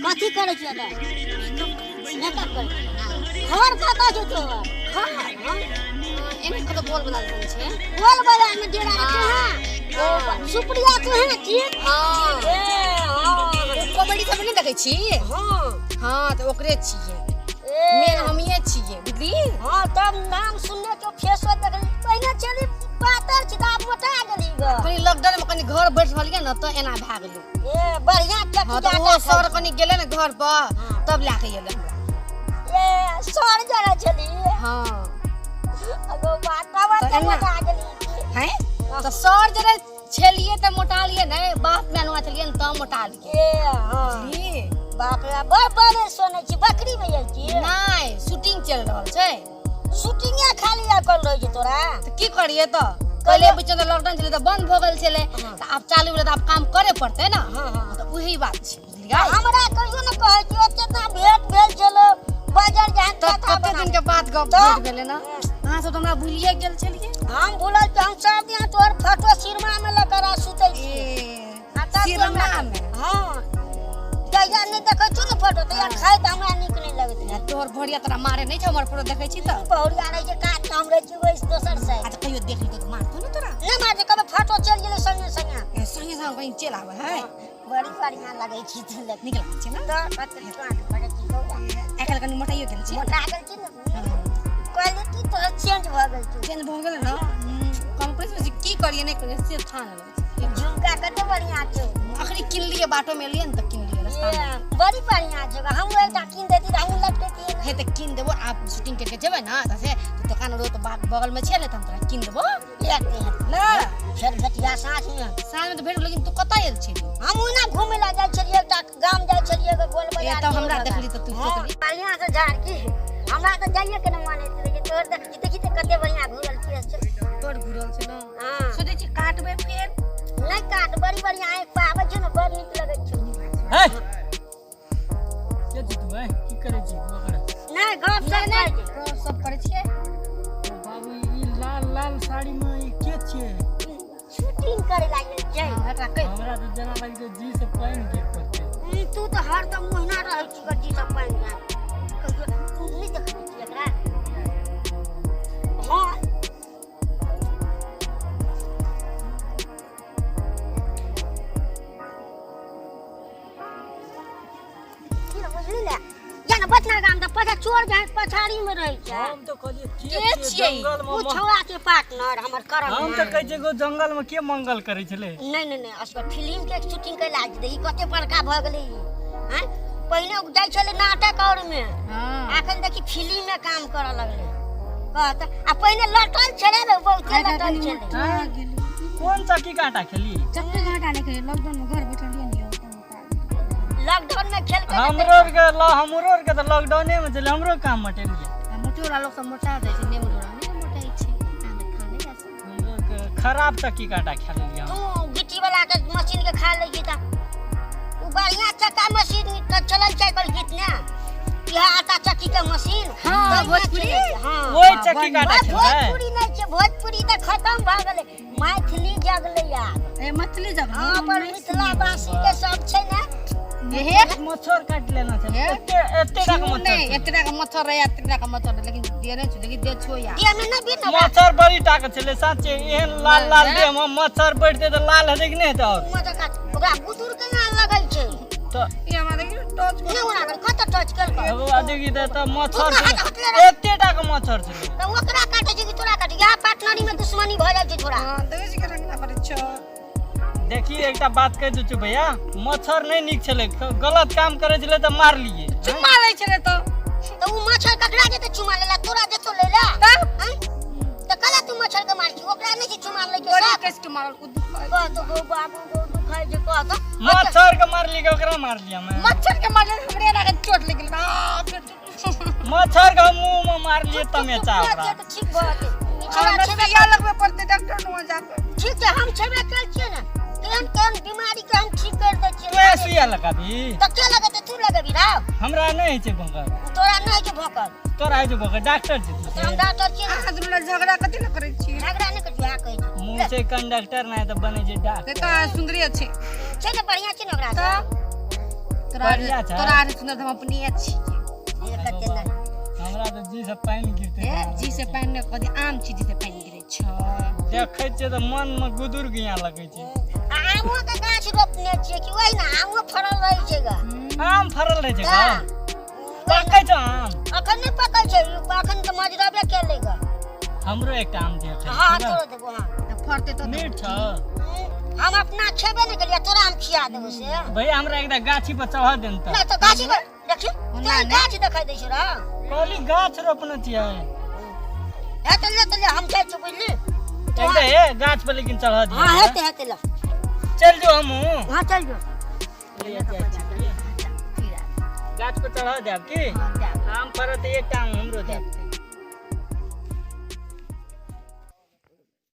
कथी करे छियै त मेकअप कर घर कता छै तो हां एने कत बोल बना छै बोल बना में डेरा छै हां ओ सुप्रिया तो है की हां ए हां कॉमेडी सब नहीं देखे छी हां हां तो ओकरे छिए मेन हमिए छिए बुझली हां तब नाम सुनने के फेसो देखली पहिने चली पातर छी ता मोटा गेली ग कनी लॉकडाउन में कनी घर बैठ रहलिए न त एना भा गेली ए बढ़िया चकी जाता सर कनी गेले न घर पर तब लाके एले हमरा ए सर जरा चली हां अगो बातावा त मोटा गेली हैं तो सर जरा छलिए त मोटा लिए नै बाप मेनुआ छलिए न त मोटा लिए ए हां जी बाप रे बड़े सोने छी बकरी में आइल छी नै शूटिंग चल रहल छै शूटिंगे खाली आ कर रहै छै तोरा त की करिए त पहले बीच में लॉकडाउन चले त बंद भ गेल छले त अब चालू भेले त अब काम करे पड़ते ना हां हां त वही बात छै बुझलियै हमरा कहियो न कहै छी ओते ना भेट भेल छलो बाजार जान त कते दिन के बाद गप भेट भेले ना हां सब हमरा भूलिए गेल छलिए हम भूलल त हम सब दिन तोर फोटो सिरमा में लगा सुतै छी सिरमा में हां जइया नहीं देखै छु न फोटो त यार खाय त हमरा नीक नहीं लगत है तोर भोरिया तोरा मारे नहीं छ हमर फोटो देखै छी त भोरिया नहीं छै काट हम रे छी ओइस दोसर से आ त कहियो देख ली त मारतो न तोरा नहीं मार दे कब फोटो चल गेले संगे संगे संगे संगे कहीं चल आवे है बड़ी बढ़िया लगै छी त नीक लागै छै न त कत काट पड़े छी तो एकल कनी मोटाइयो गेल छी मोटा गेल छी न क्वालिटी तो चेंज भ गेल छी चेंज भ गेल न कंपनी से की करिए नहीं करिए से ठान ले झुमका कते बढ़िया छै अखनी किन लिए बाटो में लिए न त किन लिए रास्ता में बड़ी बढ़िया जगह हम एकटा किन देती हम लटके हे त किन देबो आप शूटिंग करके जेबै न त से दुकान रो त बगल में छै न त हम तोरा किन देबो लेते हैं न फेर भेटिया साथ में त भेट लेकिन तू कतय आइल छी हम ओना घूमे ला जाय छलिए एकटा गाम जाय छलिए गोल बाजार त हमरा देखली त तू सोचली बढ़िया से झाड़ की हमरा त जाइए के न माने लेकिन तोर देखी त कते बढ़िया घुरल छी तोर घुरल छै न हां सोचै छी काटबे फेर नहीं काट बड़ी बढ़िया है पावे छ न बड़ नीक लगै छै हे के तू है की करे छी ओकरा नहीं गप सब करे छिए बाबू ई लाल लाल साड़ी में ई के छिए शूटिंग करे लागल छै हमरा त जना लागि जे जी से पाइन के पड़ते तू त हरदम महीना रहै छी जी से पाइन के तू नहीं देखै छी एकरा हां बचना गाम त पछा चोर जाय पछाड़ी में रहै छै हम त कहलिए के जंगल में छौड़ा के पार्टनर हमर करम हम त कहै छै गो जंगल में के मंगल करै छले नहीं असगर फिल्म के शूटिंग कैला जे ई कते बड़का भ गेलै हैं पहिले जाय छले नाटक और में हां अखन देखि फिल्म में काम करे लगले कहत आ पहिले लटल छले न बहुते लटल छले हां कौन चक्की काटा खेली चक्की काटा नहीं खेली लॉकडाउन में घर बैठल लिए लॉकडाउन में खेल के हमरो के त लॉकडाउन में चले हमरो काम मटेल गया मोटोरा लोग सब मोटा जाय छै ने मोटोरा नहीं मोटाई छै आमे खाने जाय हमरो के खराब चक्की काटा खेल लिया तू गिट्टी वाला के मशीन के खा ले छी त उ बढ़िया चक्का मशीन त चलल छै कल कितना यह आटा चक्की के मशीन हां भोजपुरी हां ओई चक्की काटा खेल भोजपुरी नहीं छै भोजपुरी त खत्म भ गेलै मैथिली जगले यार ए मैथिली जगले हां पर मिथिला वासी के सब छै ना मच्छर काट लेना छै एते का मच्छर रे एते का मच्छर लेकिन दे नै छै लेकिन दे छो यार दे नै भी मच्छर बड़ी टाक छले साचे एहन लाल लाल दे मच्छर बैठते त लाल हेतै कि नै त मच्छर काट ओकरा बुजुर्ग के ना लगै छै त ई हमरा देखि टच नै ओना कत टच कर अब आ देखि त मच्छर एते टाक मच्छर छले त ओकरा काटे छै कि तोरा काटे या पार्टनरी में दुश्मनी भ जाय छै थोड़ा हां देखै छी केना केना पड़ै छ देखिए एकटा बात कह दू भैया मच्छर नहीं निक छले गलत काम करे छले त मार लिए चुम्मा ले छले त उ मच्छर ककरा जे त चुम्मा लेला तोरा जे तो लेला त कला तू मच्छर के मार छी ओकरा नहीं चुम्मा ले के बड़ी केस के मारल कुछ कह तो गो बाबू गो दुखाई जे कह त मच्छर के मार ली के ओकरा मार लिया मैं मच्छर के मारले हमरे ना के चोट लग गेल मच्छर के मुंह में मार लिए तमे चावरा ठीक बात है हमरा छबे लगबे पड़ते डॉक्टर न जा ठीक है हम छबे कल छी ना केन बीमारी के हम ठीक कर दे छियै। तू सुइया लगाबी त के लगते तू लगबी रा? हमरा नहीं छै भोकर तोरा नहीं छै भोकर। तोरा है जो भोकर डॉक्टर छै तू हम डॉक्टर छियै। अहाँ दुनू झगड़ा कथी न करै छी? झगड़ा नहीं कर कहै छै। मुंह से कंडक्टर नहीं तो बने छै ते डॉक्टर का सुंदरी छै। छै ने बढ़िया छै ने ओकरा त से। तोरा तोरा सुंदर हम अपनी अछि। ये कते नहीं। हमरा तो जी से पानी गिरते ए जी से पानी न कदी आम छी जी से पानी गिरै छ। देखै छै त मन में गुदुर गिया लगै छै। आमो के गाछ रोपने छियै कि वही ना आमो फरल रहै छै ग। आम फरल रहे छै हाँ। का पकै छै आम अखन नहीं पकै छै अखन तो मजरबे केले ग। हमरो एकटा आम दे हाँ तोरो देबो हाँ। त फरते त मीठ छ हम अपना खेबे नहीं करिए तोरा हम खिया देबो से। भैया हमरा एकटा गाछी पर चढ़ा देन त ना तो गाछी पर देखी ना, तो गाछ देखाई दै छै रा। कहली गाछ रोपने छियै है तो ले हम जाय छी बुझली। एकटा हे गाछ पर लेकिन चढ़ा दिया हाँ हेते ले। चल जो हमू हाँ चल जो। गाछ पर चढ़ा देब की आम फरत एकटा आम हमरो देब।